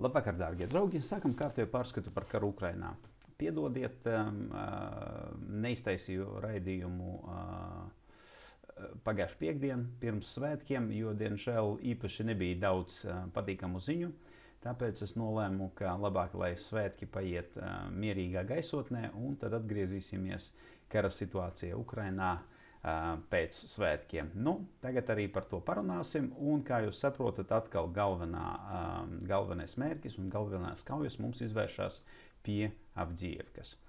Labvakar, dārgie draugi! Sākam kārtējo pārskatu par karu Ukrainā. Piedodiet, neiztaisīju raidījumu pagājušu piekdienu pirms svētkiem, jo, diemžēl, īpaši nebija daudz patīkamu ziņu. Tāpēc es nolēmu, ka labāk, lai svētki paiet mierīgā gaisotnē, un tad atgriezīsimies kara situācijā Ukrainā pēc svētkiem. Tagad arī par to parunāsim, un, kā jūs saprotat, atkal galvenais mērķis un galvenās kaujas mums izvēršas pie Avdijevkas.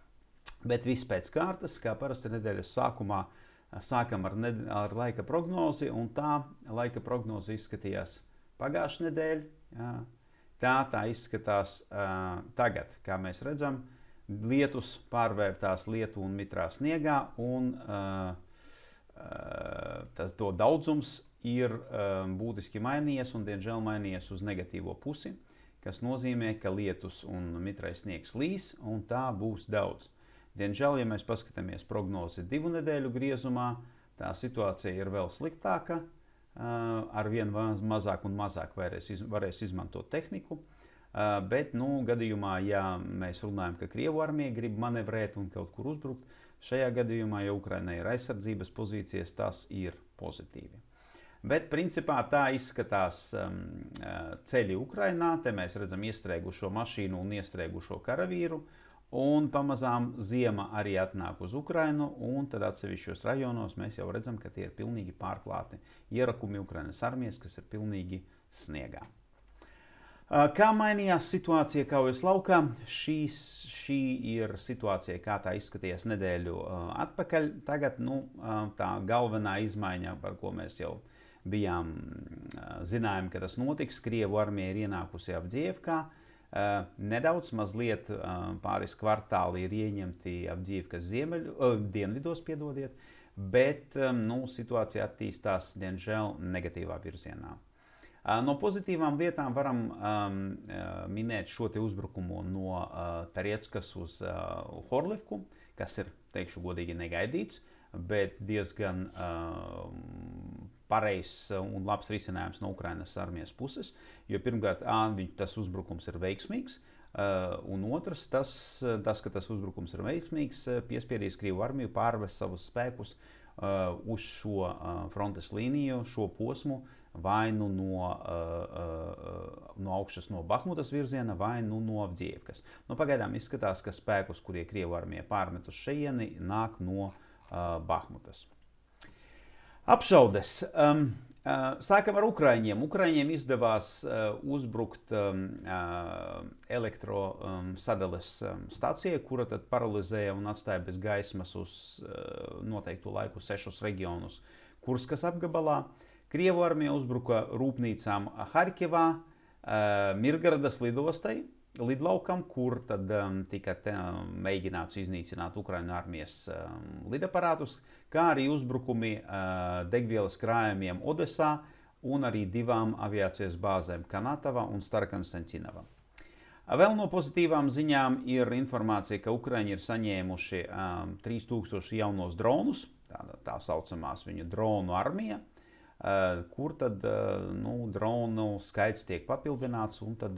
Bet viss pēc kārtas, kā parasti nedēļas sākumā, sākam ar laika prognozi, un tā laika prognoze izskatījās pagājušā nedēļa. Tā izskatās tagad, kā mēs redzam, lietus pārvērtās lietu un mitrā sniegā, un to daudzums ir būtiski mainījies un, diemžēl, mainījies uz negatīvo pusi, kas nozīmē, ka lietus un mitrais sniegs līs, un tā būs daudz. Diemžēl, ja mēs paskatāmies prognozi 2 nedēļu griezumā, tā situācija ir vēl sliktāka, arvien mazāk un mazāk varēs izmantot tehniku, bet, gadījumā, ja mēs runājam, ka Krievu armija grib manevrēt un kaut kur uzbrukt, šajā gadījumā, ja Ukrainai ir aizsardzības pozīcijas, tas ir pozitīvi. Bet, principā, tā izskatās ceļi Ukrainā. Te mēs redzam iestrēgušo mašīnu un iestrēgušo karavīru, un pamazām ziema arī atnāk uz Ukrainu, un tad atsevišķos rajonos mēs jau redzam, ka tie ir pilnīgi pārklāti ierakumi Ukrainas armijas, kas ir pilnīgi sniegā. Kā mainījās situācija kaujas laukā? Šī ir situācija, kā tā izskatījās nedēļu atpakaļ. Tagad tā galvenā izmaiņa, par ko mēs jau zinājām, ka tas notiks, Krievu armija ir ienākusi Avdijevkā. Nedaudz, mazliet pāris kvartāli ir ieņemti Avdijevkas dienvidos, bet situācija attīstās, diemžēl, negatīvā virzienā. No pozitīvām lietām varam minēt šo te uzbrukumu no Tarieckas uz Horlivku, kas ir, teikšu godīgi, negaidīts, bet diezgan pareizs un labs risinājums no Ukrainas armijas puses, jo pirmkārt, tas uzbrukums ir veiksmīgs, un otrs, tas, ka tas uzbrukums ir veiksmīgs, piespiedīs Krievu armiju pārvest savus spēkus uz šo frontes līniju, šo posmu, vai no augšas no Bahmutas virziena, vai no Avdijevkas. Pagaidām izskatās, ka spēkus, kurie Krievu armija pārmet uz šejieni, nāk no Bahmutas. Apšaudes. Sākam ar Ukraiņiem. Ukraiņiem izdevās uzbrukt elektrosadales stācijai, kura tad paralizēja un atstāja bez gaismas uz noteiktu laiku 6 reģionus Kurskas apgabalā. Krievu armija uzbruka rūpnīcām Harkivā, Mirgaradas lidlaukam, kur tad tika mēģināts iznīcināt Ukraiņu armijas lidaparātus, kā arī uzbrukumi degvielas krājumiem Odesā un arī 2 aviācijas bāzēm Kanatava un Starkonstantinava. Vēl no pozitīvām ziņām ir informācija, ka Ukraiņi ir saņēmuši 3000 jaunos dronus, tā saucamās viņu dronu armija, kur tad dronu skaits tiek papildināts, un tad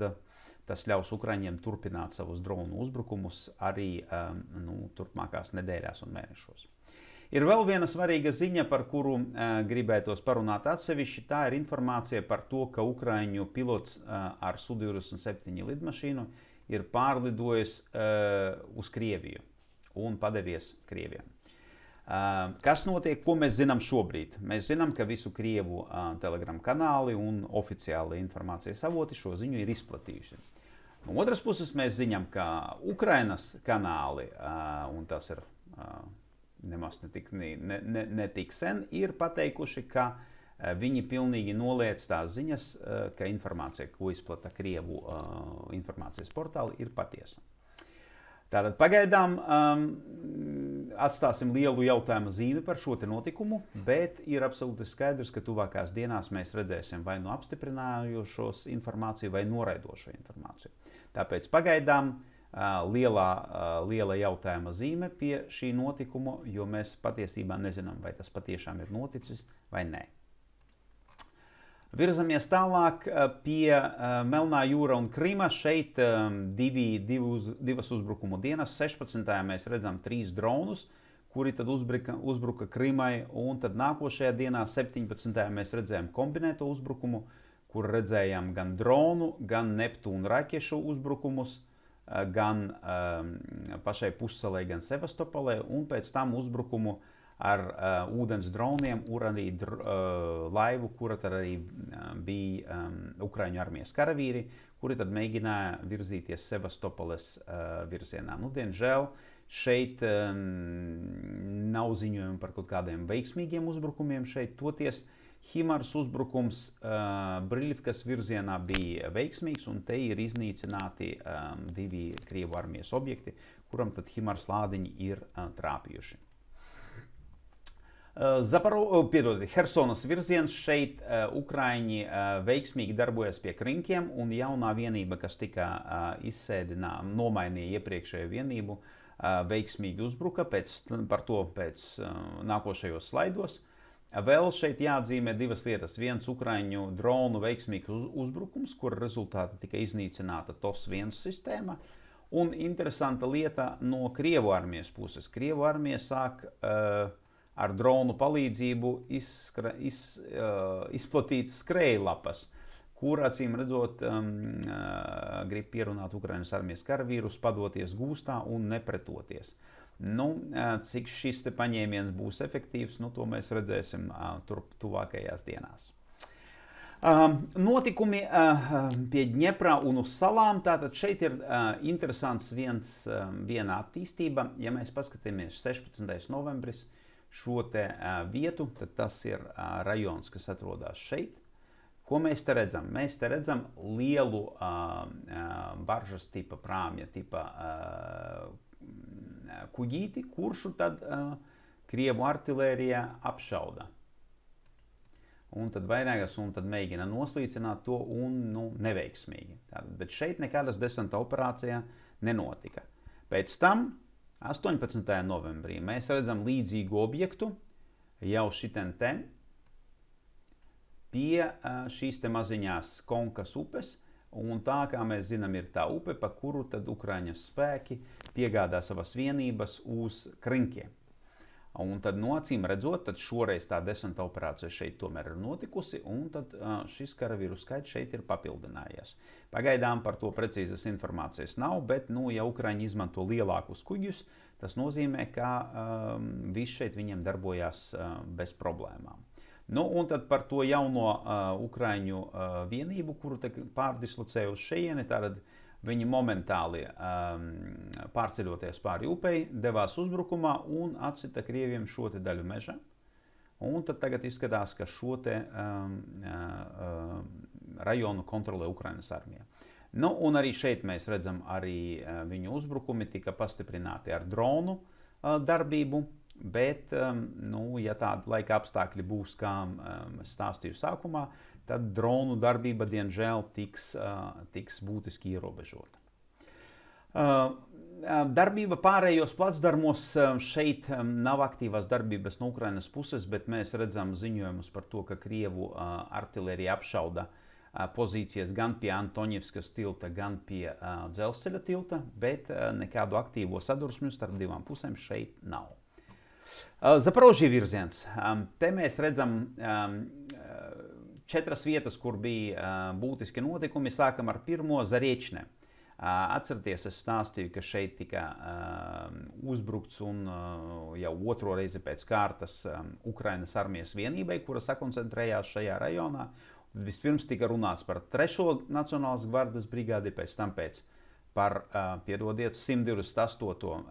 tas ļaus Ukraiņiem turpināt savus dronu uzbrukumus arī turpmākās nedēļās un mēnešos. Ir vēl viena svarīga ziņa, par kuru gribētos parunāt atsevišķi. Tā ir informācija par to, ka Ukraiņu pilots ar Su-27 lidmašīnu ir pārlidojis uz Krieviju un padevies Krievijam. Kas notiek, ko mēs zinām šobrīd? Mēs zinām, ka visu Krievu telegram kanāli un oficiāli informācijas avoti šo ziņu ir izplatījuši. No otras puses mēs zinām, ka Ukrainas kanāli, un tas ir nemaz netik sen, ir pateikuši, ka viņi pilnīgi noliedz tās ziņas, ka informācija, ko izplata Krievu informācijas portāli, ir patiesa. Tātad pagaidām atstāsim lielu jautājumu zīmi par šo te notikumu, bet ir absolūti skaidrs, ka tuvākās dienās mēs redzēsim vai nu apstiprinājošos informāciju vai noraidošo informāciju. Tāpēc pagaidām liela jautājuma zīme pie šī notikuma, jo mēs patiesībā nezinām, vai tas patiešām ir noticis vai nē. Virzamies tālāk pie Melnā jūra un Krima. Šeit divas uzbrukumu dienas. 16. mēs redzam 3 dronus, kuri tad uzbruka Krimai, un tad nākošajā dienā, 17. mēs redzējām kombinēto uzbrukumu, kur redzējām gan dronu, gan Neptūna raķešu uzbrukumus, gan pašai pussalai, gan Sevastopolē, un pēc tam uzbrukumu ar ūdens droniem, un arī laivu, kura tad arī bija Ukraiņu armijas karavīri, kuri tad mēģināja virzīties Sevastopoles virzienā. Nu, diemžēl šeit nav ziņojumi par kaut kādiem veiksmīgiem uzbrukumiem šeit. Toties Himars uzbrukums Briļivkas virzienā bija veiksmīgs, un te ir iznīcināti 2 Krievu armijas objekti, kuram tad Himars lādiņi ir trāpījuši. Hersonas virziens. Šeit Ukraiņi veiksmīgi darbojas pie Krinkiem, un jaunā vienība, kas tika nomainīja iepriekšējo vienību, veiksmīgi uzbruka, par to pēc nākošajos slaidos. Vēl šeit jāatzīmē 2 lietas. Viens Ukraiņu dronu veiksmīgs uzbrukums, kura rezultātā tika iznīcināta TOS-1 sistēma. Un interesanta lieta no Krievu armijas puses. Krievu armija sāk ar dronu palīdzību izplatīt skrejlapas, kur, acīm redzot, grib pierunāt Ukrainas armijas karavīrus padoties gūstā un nepretoties. Nu, cik šis te paņēmiens būs efektīvs, nu, to mēs redzēsim tuvākajās dienās. Notikumi pie Dņeprā un uz salām. Tātad šeit ir interesants viena attīstība. Ja mēs paskatāmies 16. novembris, šo te vietu, tad tas ir rajons, kas atrodas šeit. Ko mēs te redzam? Mēs te redzam lielu baržas tipa, prāmja tipa kuģīti, kuršu tad Krievu artilērija apšauda. Un tad vairākas, un tad mēģina noslīcināt to, un neveiksmīgi. Tātad, bet šeit nekādas desanta operācijā nenotika. Pēc tam 18. novembrī mēs redzam līdzīgu objektu jau šitien te pie šīs te maziņās Konkas upes, un tā, kā mēs zinām, ir tā upe, pa kuru tad Ukraiņas spēki piegādā savas vienības uz Krinkiem. Un tad, acīm redzot, tad šoreiz tā desanta operācija šeit tomēr ir notikusi, un tad šis karavīru skaits šeit ir papildinājies. Pagaidām par to precīzas informācijas nav, bet, ja Ukraiņi izmanto lielākus kuģus, tas nozīmē, ka viss šeit viņiem darbojās bez problēmām. Nu, un tad par to jauno Ukraiņu vienību, kuru pārdislocēja uz šejieni, tātad viņi momentāli pārceļoties pāri upei, devās uzbrukumā un atsita Krieviem šo te daļu meža. Un tad tagad izskatās, ka šo te rajonu kontrolē Ukrainas armija. Nu, un arī šeit mēs redzam, arī viņu uzbrukumi tika pastiprināti ar dronu darbību, bet, ja tāda laika apstākļi būs, kā es stāstīju sākumā, tad dronu darbība, diemžēl, tiks būtiski ierobežota. Darbība pārējos placdarmos. Šeit nav aktīvās darbības no Ukrainas puses, bet mēs redzam ziņojumus par to, ka Krievu artilērija apšauda pozīcijas gan pie Antoņevskas tilta, gan pie dzelzceļa tilta, bet nekādu aktīvo sadursmi starp divām pusēm šeit nav. Zaporožija virziens. Te mēs redzam 4 vietas, kur bija būtiski notikumi. Sākam ar pirmo, Zariečne. Atcerieties, es stāstīju, ka šeit tika uzbrukts un jau 2. reizi pēc kārtas Ukrainas armijas vienībai, kura sakoncentrējās šajā rajonā. Vispirms tika runāts par 3. Nacionālās gvardas brigādi, pēc tam par 128.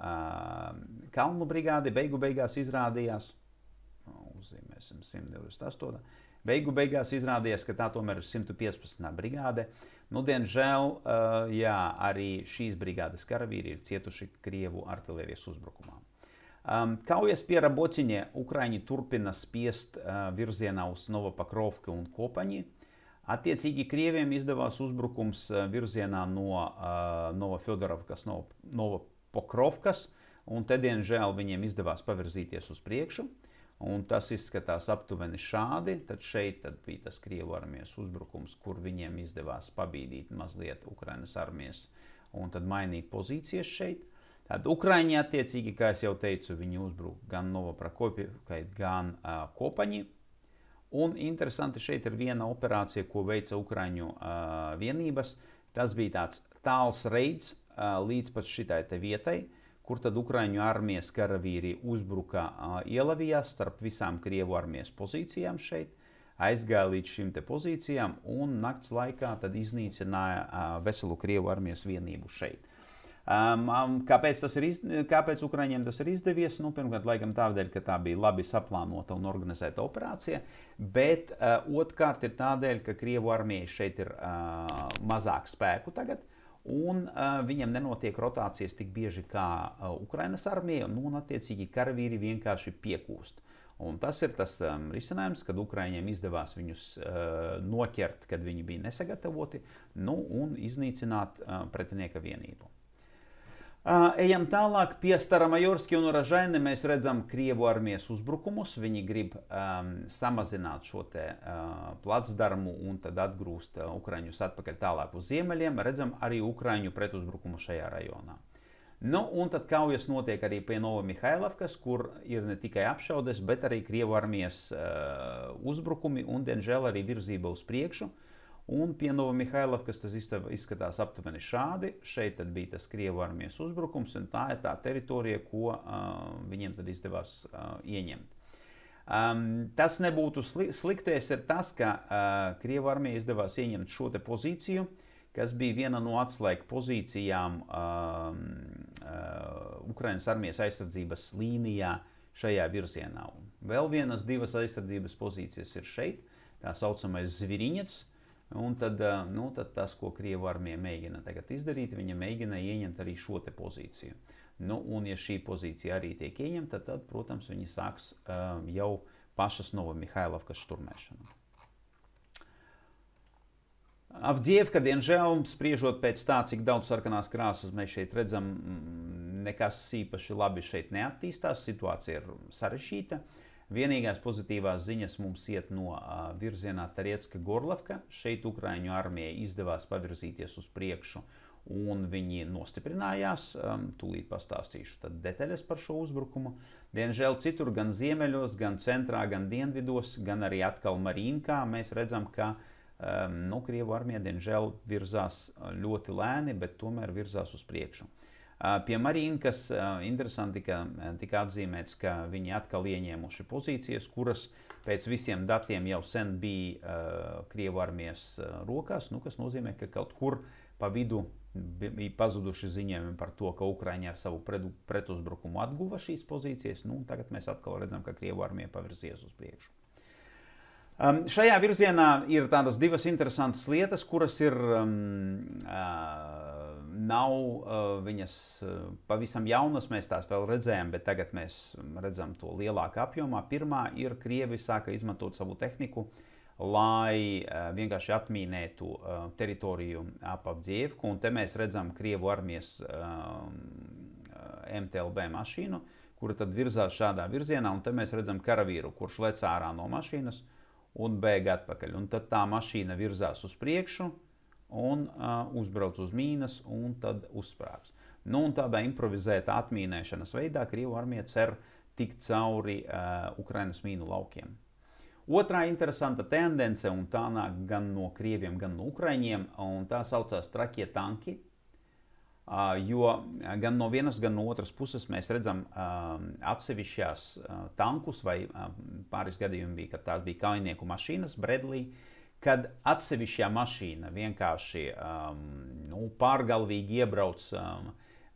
Kalnu brigādi. Beigās izrādījās, uzzīmēsim 128. Beigās izrādījās, ka tā tomēr ir 115. brigāde. Nu, diemžēl, arī šīs brigādes karavīri ir cietuši Krievu artilērijas uzbrukumā. Kaujas pie Rabociņa Ukraiņi turpina spiest virzienā uz Novopokrovku un Kopaņi. Attiecīgi Krieviem izdevās uzbrukums virzienā no Novofjodorovkas, Novopokrovkas, un te, diemžēl, viņiem izdevās pavirzīties uz priekšu. Un tas izskatās aptuveni šādi. Tad šeit bija tas Krievu armijas uzbrukums, kur viņiem izdevās pabīdīt mazliet Ukrainas armijas un tad mainīt pozīcijas šeit. Tad Ukraiņi attiecīgi, kā es jau teicu, viņi uzbruka gan Novoprokopjevkai, gan Kopaņi. Un interesanti šeit ir viena operācija, ko veica Ukraiņu vienības. Tas bija tāds tāls reids līdz pat šitai te vietai, kur tad Ukraiņu armijas karavīri uzbruka ielavījās starp visām Krievu armijas pozīcijām šeit, aizgāja līdz šīm te pozīcijām un nakts laikā tad iznīcināja veselu Krievu armijas vienību šeit. Kāpēc Ukraiņiem tas ir izdevies? Nu, pirmkārt, laikam tādēļ, ka tā bija labi saplānota un organizēta operācija, bet otrkārt ir tādēļ, ka Krievu armijai šeit ir mazāk spēku tagad, un viņam nenotiek rotācijas tik bieži kā Ukrainas armija, un attiecīgi karavīri vienkārši piekūst. Un tas ir tas risinājums, kad Ukraiņiem izdevās viņus noķert, kad viņi bija nesagatavoti, nu, un iznīcināt pretinieka vienību. Ejam tālāk pie Staramajorski un Uražaini. Mēs redzam Krievu armijas uzbrukumus. Viņi grib samazināt šo te placdarmu un tad atgrūst Ukraiņus atpakaļ tālāk uz ziemeļiem. Redzam arī Ukraiņu pretuzbrukumu šajā rajonā. Nu, un tad kaujas notiek arī pie Novomihailovkas, kur ir ne tikai apšaudes, bet arī Krievu armijas uzbrukumi un, diemžēl, arī virzība uz priekšu. Un pie Novomihailovkas tas izskatās aptuveni šādi. Šeit tad bija tas Krievu armijas uzbrukums, un tā ir tā teritorija, ko viņiem tad izdevās ieņemt. Tas nebūtu sliktais ir tas, ka Krievu armija izdevās ieņemt šo te pozīciju, kas bija viena no atslēgu pozīcijām Ukrainas armijas aizsardzības līnijā šajā virzienā. Un vēl divas aizsardzības pozīcijas ir šeit, tā saucamais Zviriņets. Un tad tas, ko Krievu armija mēģina tagad izdarīt, viņa mēģina ieņemt arī šo te pozīciju. Nu, un ja šī pozīcija arī tiek ieņemta, tad, protams, viņi sāks jau pašas Novomihailovkas šturmēšanu. Avdievka, diemžēl, spriežot pēc tā, cik daudz sarkanās krāsas mēs šeit redzam, nekas īpaši labi šeit neattīstās, situācija ir sarežģīta. Vienīgās pozitīvās ziņas mums iet no virzienā Tariecka-Gorlovka. Šeit Ukraiņu armijai izdevās pavirzīties uz priekšu un viņi nostiprinājās. Tūlīt pastāstīšu tad detaļas par šo uzbrukumu. Diemžēl citur gan ziemeļos, gan centrā, gan dienvidos, gan arī atkal Mariinkā mēs redzam, ka Krievu armija diemžēl virzās ļoti lēni, bet tomēr virzās uz priekšu. Pie Mariinkas interesanti, ka tika atzīmēts, ka viņi atkal ieņēmuši pozīcijas, kuras pēc visiem datiem jau sen bija Krievu armijas rokās, kas nozīmē, ka kaut kur pa vidu bija pazuduši ziņojumi par to, ka Ukraiņi ar savu pretuzbrukumu atguva šīs pozīcijas. Tagad mēs atkal redzam, ka Krievu armija pavirzies uz priekšu. Šajā virzienā ir tādas divas interesantas lietas, kuras ir nav viņas pavisam jaunas, mēs tās vēl redzējām, bet tagad mēs redzam to lielākā apjomā. Pirmā ir, Krievi sāka izmantot savu tehniku, lai vienkārši atmīnētu teritoriju ap Avdievku, un te mēs redzam Krievu armijas MTLB mašīnu, kura tad virzās šādā virzienā, un te mēs redzam karavīru, kurš lec ārā no mašīnas un bēg atpakaļ. Un tad tā mašīna virzās uz priekšu un uzbrauc uz mīnas un tad uzsprāgs. Un tādā improvizētā atmīnēšanas veidā Krievu armija cer tikt cauri Ukrainas mīnu laukiem. Otrā interesanta tendence, un tā nāk gan no Krieviem, gan no Ukraiņiem, un tā saucās trakie tanki. Jo gan no vienas, gan no otras puses mēs redzam atsevišķās tankus, vai pāris gadījumi bija, kad tās bija kaujinieku mašīnas, Bredlī, kad atsevišķā mašīna vienkārši pārgalvīgi iebrauc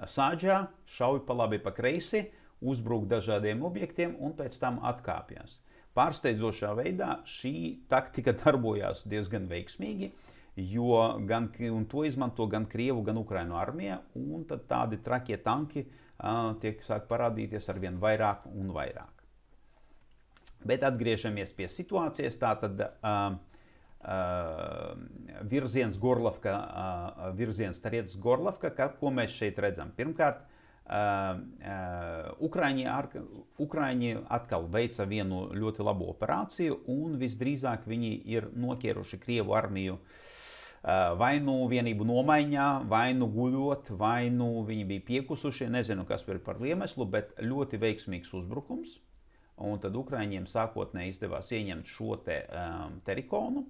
sāģā, šauj pa labi pa kreisi, uzbruk dažādiem objektiem un pēc tam atkāpjas. Pārsteidzošā veidā šī taktika darbojās diezgan veiksmīgi, jo to izmanto gan Krievu, gan Ukraiņu armija, un tad tādi trakie tanki sāk parādīties arvien vairāk un vairāk. Bet atgriežamies pie situācijas, tātad virziens Gorlovka, virziens Tariecka-Gorlovka, ko mēs šeit redzam. Pirmkārt, Ukraiņi atkal veica vienu ļoti labu operāciju, un visdrīzāk viņi ir noķēruši Krievu armiju vai nu vienību nomaiņā, vai nu guļot, vai nu viņi bija piekusušie, nezinu, kas ir par iemeslu, bet ļoti veiksmīgs uzbrukums. Un tad Ukraiņiem sākotnēji izdevās ieņemt šo terikonu.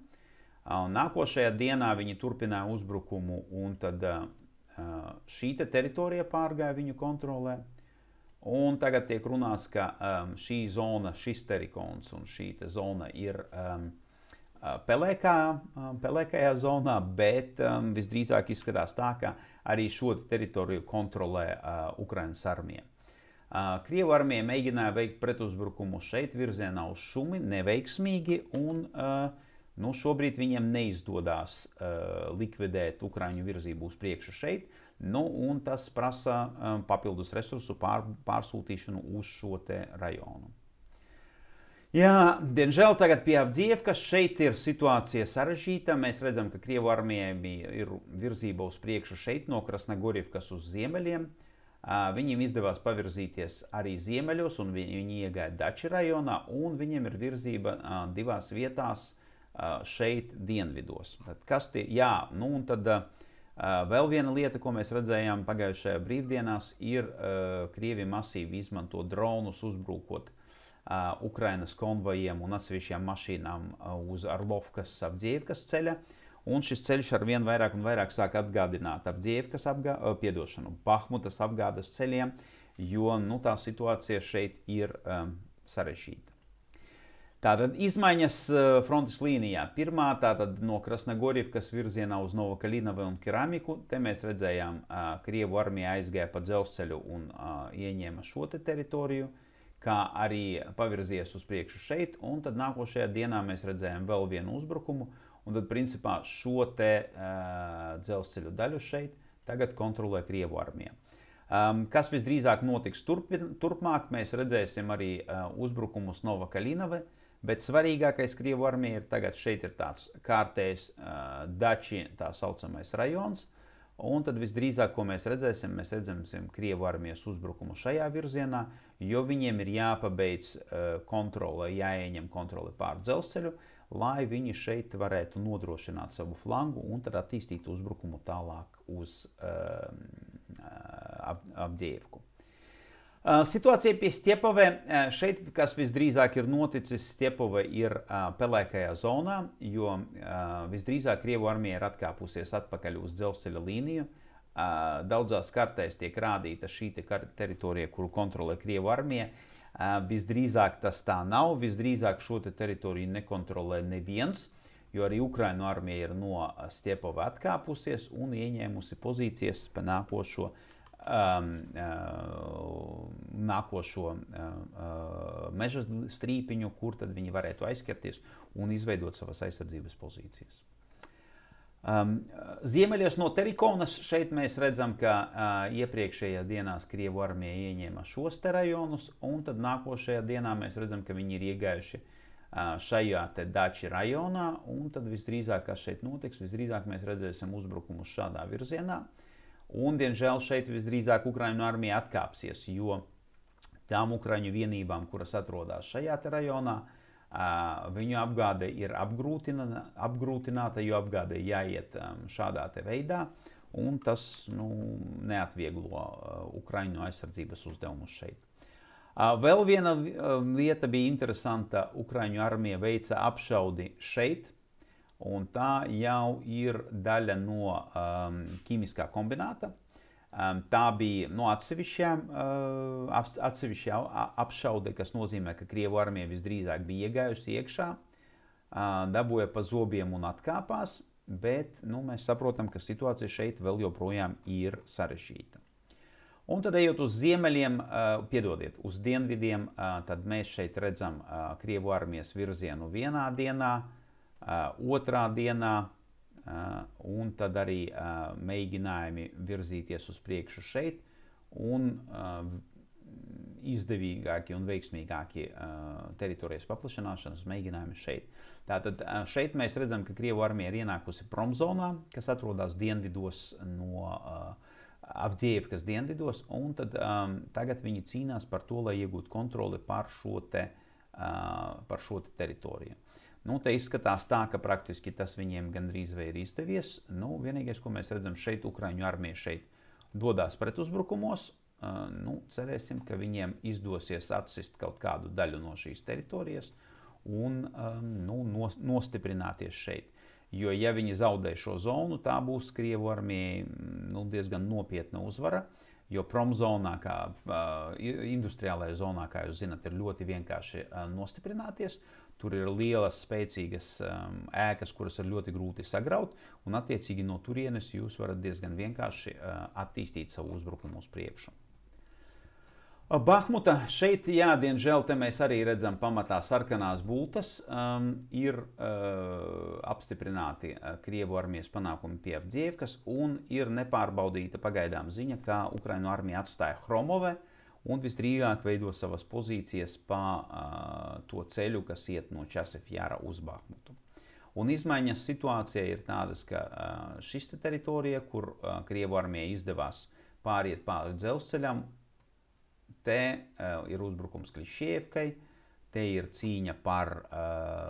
Nākošajā dienā viņi turpināja uzbrukumu, un tad šī teritorija pārgāja viņu kontrolē. Un tagad tiek runāts, ka šī zona, šis terikons un šī zona ir pelēkajā zonā, bet visdrīzāk izskatās tā, ka arī šo teritoriju kontrolē Ukrainas armija. Krievu armija mēģināja veikt pretuzbrukumu šeit virzienā uz Šumi, neveiksmīgi, un šobrīd viņiem neizdodas likvidēt Ukraiņu virzību uz priekšu šeit, un tas prasa papildus resursu pārsūtīšanu uz šo rajonu. Jā, diemžēl tagad pie Avdijevkas šeit ir situācija sarežģīta. Mēs redzam, ka Krievu armijai ir virzība uz priekšu šeit no Krasnogorivkas uz ziemeļiem. Viņiem izdevās pavirzīties arī ziemeļos, un viņi iegāja Dači rajonā, un viņiem ir virzība divās vietās šeit dienvidos. Tad kas tie? Jā, un tad vēl viena lieta, ko mēs redzējām pagājušajā brīvdienās, ir Krievi masīvi izmanto dronus uzbrukot Ukrainas konvojiem un atsevišķām mašīnām uz Arlovkas Avdijevkas ceļa. Un šis ceļš ar vien vairāk un vairāk sāk atgādināt Avdijevkas Bahmutas apgādes ceļiem, jo tā situācija šeit ir sarežģīta. Tātad izmaiņas frontes līnijā. Pirmā tātad no Krasnogorivkas virzienā uz Novokalinovu un Keramiku. Te mēs redzējām, Krievu armija aizgāja pa dzelzceļu un ieņēma šo teritoriju, kā arī pavirzies uz priekšu šeit, un tad nākošajā dienā mēs redzējām vēl vienu uzbrukumu, un tad principā šo dzelzceļu daļu šeit tagad kontrolē Krievu armija. Kas visdrīzāk notiks turpmāk, mēs redzēsim arī uzbrukumus Novokalinove, bet svarīgākais Krievu armija ir tagad šeit ir tāds kārtējs Dači, tā saucamais rajons, un tad visdrīzāk, ko mēs redzēsim Krievu armijas uzbrukumu šajā virzienā, jo viņiem ir jāpabeidz kontrole, jāieņem kontrole pār dzelzceļu, lai viņi šeit varētu nodrošināt savu flangu un tad attīstīt uzbrukumu tālāk uz Avdijevku. Situācija pie Stjepove. Šeit, kas visdrīzāk ir noticis, Stjepove ir pelēkajā zonā, jo visdrīzāk Krievu armija ir atkāpusies atpakaļ uz dzelzceļa līniju. Daudzās kartēs tiek rādīta šī teritorija, kuru kontrolē Krievu armija. Visdrīzāk tas tā nav, visdrīzāk šo teritoriju nekontrolē neviens, jo arī Ukrainu armija ir no Stjepova atkāpusies un ieņēmusi pozīcijas pa nākošo meža strīpiņu, kur tad viņi varētu aizķerties un izveidot savas aizsardzības pozīcijas. Ziemeļos no Terikonas šeit mēs redzam, ka iepriekšējā dienās Krievu armija ieņēma šos rajonus, un tad nākošajā dienā mēs redzam, ka viņi ir iegājuši šajā Dači rajonā, un tad visdrīzāk, kas šeit notiks, visdrīzāk mēs redzēsim uzbrukumus šādā virzienā. Un, diemžēl, šeit visdrīzāk Ukraiņu armija atkāpsies, jo tām Ukraiņu vienībām, kuras atrodas šajā rajonā, viņu apgāde ir apgrūtināta, jo apgāde jāiet šādā veidā, un tas neatvieglo Ukraiņu aizsardzības uzdevumus šeit. Vēl viena lieta bija interesanta. Ukraiņu armija veica apšaudi šeit. Un tā jau ir daļa no ķīmiskā kombināta. Tā bija no atsevišķa apšaude, kas nozīmē, ka Krievu armija visdrīzāk bija iegājusi iekšā, dabūja pa zobiem un atkāpās, bet mēs saprotam, ka situācija šeit vēl joprojām ir sarežģīta. Un tad ejot uz ziemeļiem, uz dienvidiem, tad mēs šeit redzam Krievu armijas virzienu vienā dienā, otrā dienā, un tad arī mēģinājumi virzīties uz priekšu šeit, un izdevīgākie un veiksmīgākie teritorijas paplašināšanas mēģinājumi šeit. Tātad šeit mēs redzam, ka Krievu armija ir ienākusi Promzonā, kas atrodas dienvidos no Avdiivkas dienvidos, un tad, tagad viņi cīnās par to, lai iegūtu kontroli par šo teritoriju. Nu, te izskatās tā, ka praktiski tas viņiem gandrīz vai ir izdevies. Nu, vienīgais, ko mēs redzam šeit, Ukraiņu armija šeit dodās pretuzbrukumos. Nu, cerēsim, ka viņiem izdosies atsist kaut kādu daļu no šīs teritorijas un nostiprināties šeit. Jo, ja viņi zaudē šo zonu, tā būs Krievu armijai diezgan nopietna uzvara, jo promzonā, kā industriālajā zonā, kā jūs zinat, ir ļoti vienkārši nostiprināties. Tur ir lielas, spēcīgas ēkas, kuras ir ļoti grūti sagraut, un attiecīgi no turienes jūs varat diezgan vienkārši attīstīt savu uzbrukumu uz priekšu. Bahmuta šeit, jā, diemžēl, te mēs arī redzam pamatā sarkanās bultas, ir apstiprināti Krievu armijas panākumi pie Avdiivkas un ir nepārbaudīta pagaidām ziņa, ka Ukraiņu armija atstāja Hromove un visdrīzāk veido savas pozīcijas pa to ceļu, kas iet no Časevjara uz Bahmutu. Un izmaiņas situācijā ir tādas, ka šis teritorija, kur Krievu armija izdevās pāriet pāri dzelzceļam, te ir uzbrukums Klišķievkai, te ir cīņa par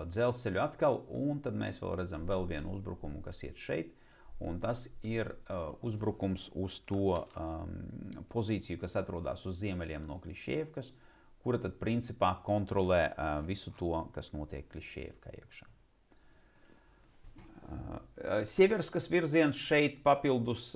dzelzceļu atkal, un tad mēs vēl redzam vēl vienu uzbrukumu, kas iet šeit, un tas ir uzbrukums uz to pozīciju, kas atrodas uz ziemeļiem no Klišķievkas, kura tad principā kontrolē visu to, kas notiek Klišķievkā iekšā. Sieverskas virziens šeit papildus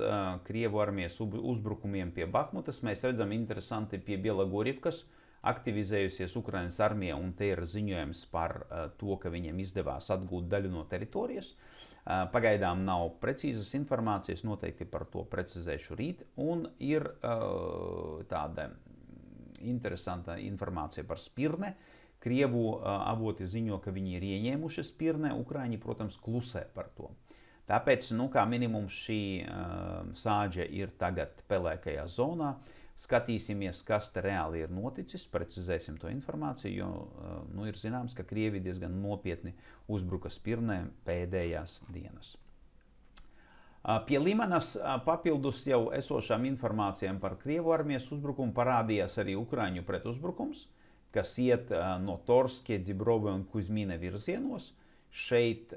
Krievu armijas uzbrukumiem pie Bahmutas. Mēs redzam interesanti pie Bielogorivkas aktivizējusies Ukrainas armija, un te ir ziņojums par to, ka viņiem izdevās atgūt daļu no teritorijas. Pagaidām nav precīzas informācijas, noteikti par to precizēšu rīt, un ir tāda interesanta informācija par Spirne. Krievu avoti ziņo, ka viņi ir ieņēmuši Spirne, Ukraiņi, protams, klusē par to. Tāpēc, kā minimums šī sāģe ir tagad pelēkajā zonā. Skatīsimies, kas te reāli ir noticis, precizēsim to informāciju, jo ir zināms, ka Krievi diezgan nopietni uzbruka Spirnē pēdējās dienas. Pie Limanas papildus jau esošām informācijām par Krievu armijas uzbrukumu parādījās arī Ukraiņu pretuzbrukums, kas iet no Torskie, Dibrove un Kuzmine virzienos. Šeit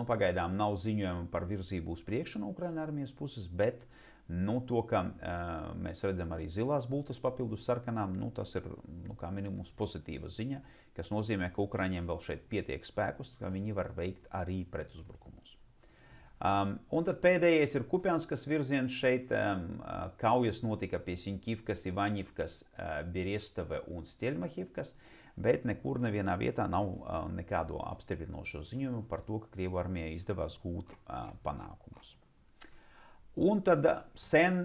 pagaidām nav ziņojumi par virzību uz priekšu no Ukraiņu armijas puses, bet to, ka mēs redzam arī zilās bultas papildus sarkanām, tas ir kā minimums pozitīva ziņa, kas nozīmē, ka Ukraiņiem vēl šeit pietiek spēkus, ka viņi var veikt arī pretuzbrukumus. Un tad pēdējais ir Kupjanskas virziens šeit. Kaujas notika pie Siņķivkas, Ivaņivkas, Berestave un Stelmahivkas, bet nekur nevienā vietā nav nekādu apstiprinošo ziņojumu par to, ka Krievu armijai izdevās gūt panākumus. Un tad sen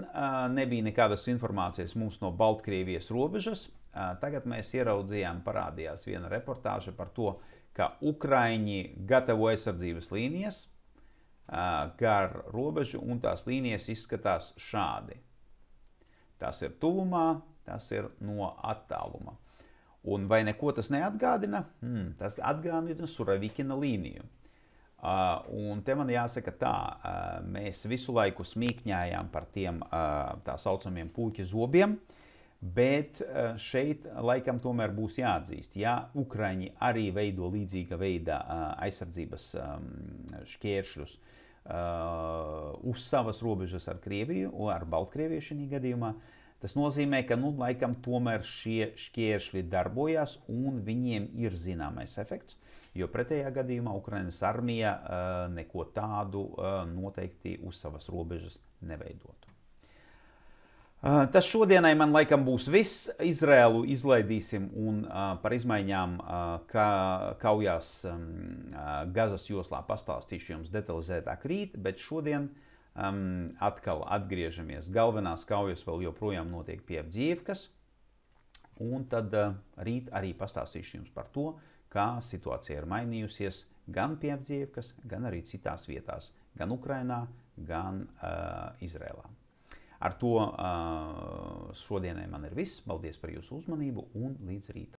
nebija nekādas informācijas mums no Baltkrievijas robežas. Tagad mēs ieraudzījām, parādījās viena reportāža par to, ka Ukraiņi gatavo aizsardzības līnijas gar robežu, un tās līnijas izskatās šādi. Tas ir tuvumā, tas ir no attāluma. Un vai neko tas neatgādina? Tas atgādina Suravikina līniju. Un te man jāsaka tā, mēs visu laiku smīkņājām par tiem tā saucamiem puķu zobiem, bet šeit laikam tomēr būs jāatzīst, ja Ukraiņi arī veido līdzīga veida aizsardzības šķēršļus uz savas robežas ar Krieviju, ar Baltkrieviju šī gadījumā, tas nozīmē, ka laikam tomēr šie šķēršļi darbojās un viņiem ir zināmais efekts, jo pretējā gadījumā Ukrainas armija neko tādu noteikti uz savas robežas neveidotu. Tas šodienai man laikam būs viss. Izraēlu izlaidīsim un par izmaiņām kaujās Gazas joslā pastāstīšu jums detalizētāk rīt, bet šodien atkal atgriežamies. Galvenās kaujas vēl joprojām notiek pie Avdiivkas, un tad rīt arī pastāstīšu jums par to, kā situācija ir mainījusies gan pie Avdiivkas, gan arī citās vietās, gan Ukrainā, gan Izrēlā. Ar to šodienai man ir viss. Paldies par jūsu uzmanību un līdz rītam!